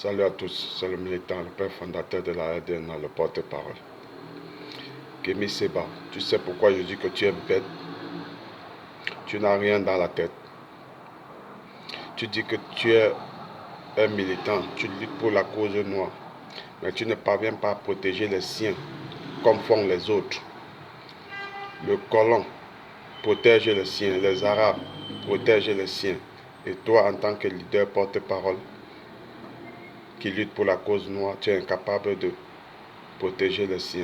Salut à tous, c'est le militant, le père fondateur de la RDNA, le porte-parole. Kémy Séba, tu sais pourquoi je dis que tu es bête? Tu n'as rien dans la tête. Tu dis que tu es un militant, tu luttes pour la cause noire, mais tu ne parviens pas à protéger les siens comme font les autres. Le colon protège les siens, les Arabes protègent les siens. Et toi, en tant que leader porte-parole qui lutte pour la cause noire, tu es incapable de protéger les siens.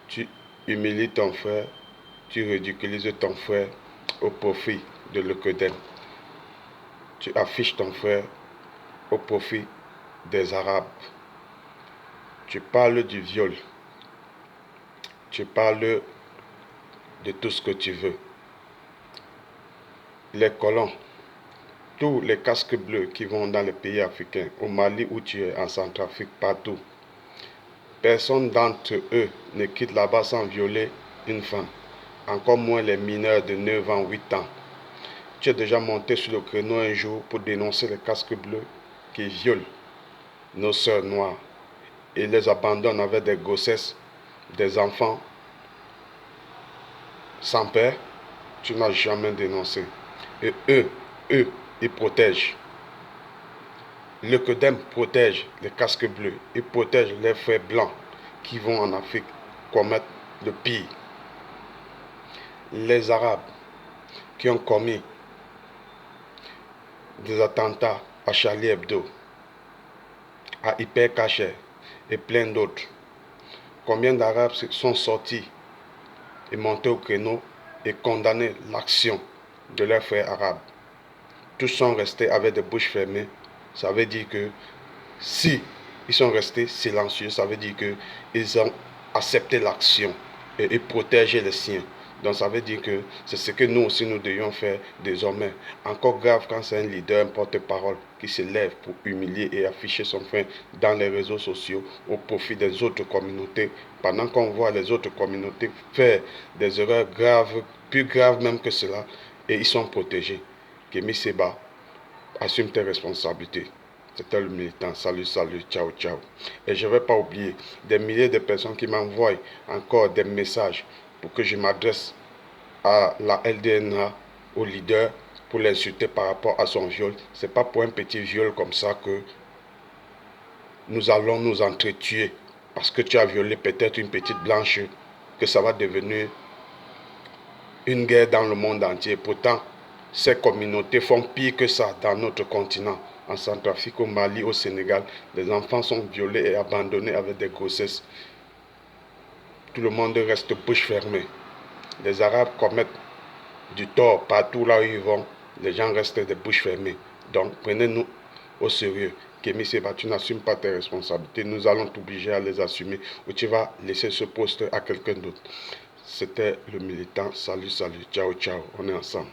Tu humilies ton frère, tu ridiculises ton frère au profit de l'Occident. Tu affiches ton frère au profit des Arabes. Tu parles du viol. Tu parles de tout ce que tu veux. Les colons, tous les casques bleus qui vont dans les pays africains, au Mali où tu es, en Centrafrique, partout, personne d'entre eux ne quitte là-bas sans violer une femme, encore moins les mineurs de 9 ans, 8 ans. Tu es déjà monté sur le créneau un jour pour dénoncer les casques bleus qui violent nos sœurs noires et les abandonnent avec des grossesses, des enfants sans père. Tu n'as jamais dénoncé. Et eux, ils protègent. Le CODEM protège les casques bleus. Ils protègent les frères blancs qui vont en Afrique commettre le pire. Les Arabes qui ont commis des attentats à Charlie Hebdo, à Hyper Cacher et plein d'autres. Combien d'Arabes sont sortis et montés au créneau et condamné l'action de leurs frères arabes? Tous sont restés avec des bouches fermées. Ça veut dire que si ils sont restés silencieux, ça veut dire qu'ils ont accepté l'action et ils protègent les siens. Donc ça veut dire que c'est ce que nous aussi nous devions faire désormais. Encore grave quand c'est un leader, un porte-parole qui se lève pour humilier et afficher son frein dans les réseaux sociaux au profit des autres communautés, pendant qu'on voit les autres communautés faire des erreurs graves, plus graves même que cela, et ils sont protégés. Kémy Séba, assume tes responsabilités. C'était le militant. Salut, salut, ciao, ciao. Et je ne vais pas oublier des milliers de personnes qui m'envoient encore des messages pour que je m'adresse à la LDNA, au leader, pour l'insulter par rapport à son viol. Ce n'est pas pour un petit viol comme ça que nous allons nous entretuer. Parce que tu as violé peut-être une petite blanche, que ça va devenir une guerre dans le monde entier. Pourtant, ces communautés font pire que ça dans notre continent. En Centrafrique, au Mali, au Sénégal, les enfants sont violés et abandonnés avec des grossesses. Tout le monde reste bouche fermée. Les Arabes commettent du tort partout là où ils vont. Les gens restent des bouches fermées. Donc, prenez-nous au sérieux. Kémy Séba, tu n'assumes pas tes responsabilités. Nous allons t'obliger à les assumer ou tu vas laisser ce poste à quelqu'un d'autre. C'était le militant. Salut, salut. Ciao, ciao. On est ensemble.